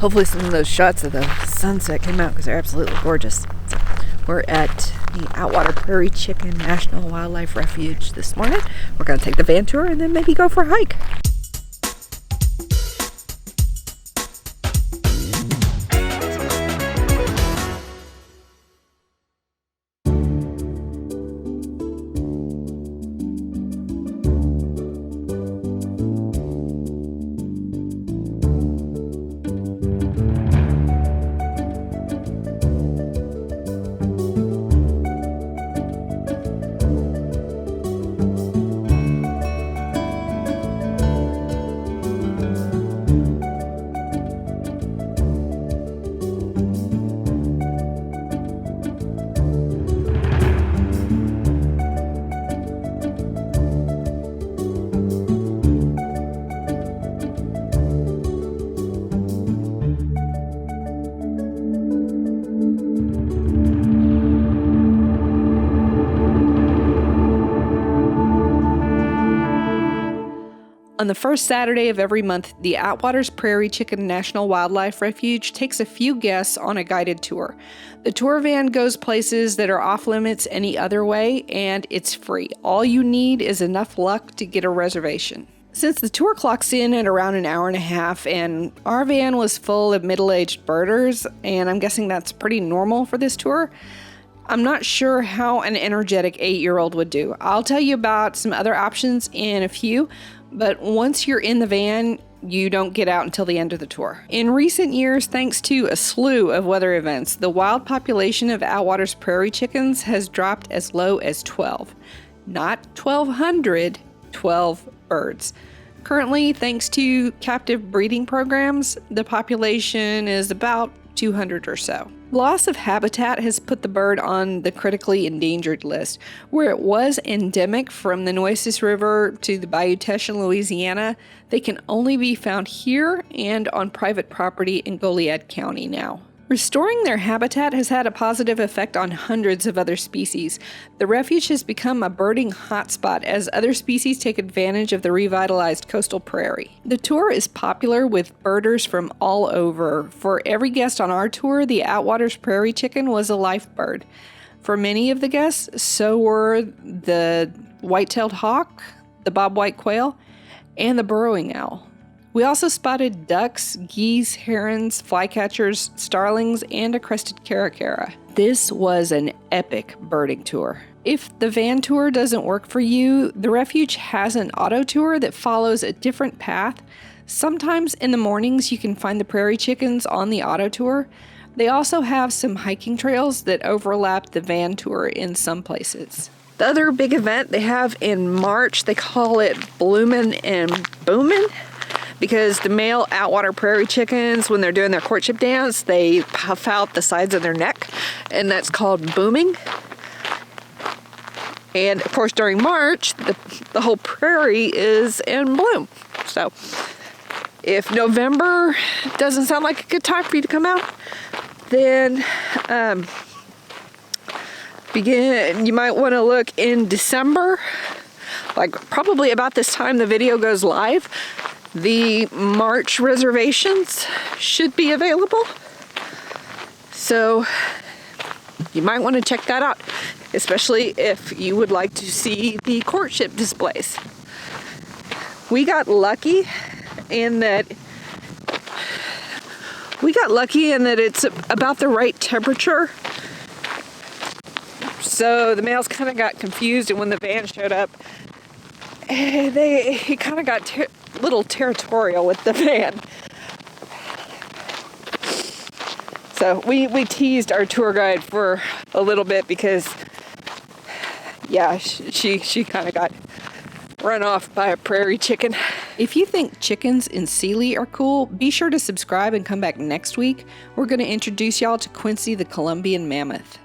hopefully some of those shots of the sunset came out because they're absolutely gorgeous. So we're at the Attwater Prairie Chicken National Wildlife Refuge this morning. We're going to take the van tour and then maybe go for a hike. On the first Saturday of every month, the Attwaters Prairie Chicken National Wildlife Refuge takes a few guests on a guided tour. The tour van goes places that are off limits any other way, and it's free. All you need is enough luck to get a reservation. Since the tour clocks in at around an hour and a half, and our van was full of middle-aged birders, and I'm guessing that's pretty normal for this tour, I'm not sure how an energetic 8-year-old would do. I'll tell you about some other options in a few, but once you're in the van, you don't get out until the end of the tour. In recent years, thanks to a slew of weather events, the wild population of Attwater's prairie chickens has dropped as low as 12. Not 1,200, 12 birds. Currently, thanks to captive breeding programs, the population is about 200 or so. Loss of habitat has put the bird on the critically endangered list. Where it was endemic from the Nueces River to the Bayou Teche in Louisiana, they can only be found here and on private property in Goliad County now. Restoring their habitat has had a positive effect on hundreds of other species. The refuge has become a birding hotspot as other species take advantage of the revitalized coastal prairie. The tour is popular with birders from all over. For every guest on our tour, the Attwater's Prairie Chicken was a life bird. For many of the guests, so were the white-tailed hawk, the Bobwhite Quail, and the Burrowing Owl. We also spotted ducks, geese, herons, flycatchers, starlings, and a crested caracara. This was an epic birding tour. If the van tour doesn't work for you, the refuge has an auto tour that follows a different path. Sometimes in the mornings you can find the prairie chickens on the auto tour. They also have some hiking trails that overlap the van tour in some places. The other big event they have in March, they call it Bloomin' and Boomin'. Because the male Attwater prairie chickens, when they're doing their courtship dance, they puff out the sides of their neck, and that's called booming. And of course, during March, the whole prairie is in bloom. So if November doesn't sound like a good time for you to come out, then you might want to look in December, like probably about this time the video goes live. The March reservations should be available, so you might want to check that out, especially if you would like to see the courtship displays. We got lucky in that it's about the right temperature, so the males kind of got confused, and when the van showed up, he kind of got little territorial with the van. So we teased our tour guide for a little bit because, yeah, she kind of got run off by a prairie chicken. If you think chickens in Sealy are cool, be sure to subscribe and come back next week. We're going to introduce y'all to Quincy the Columbian mammoth.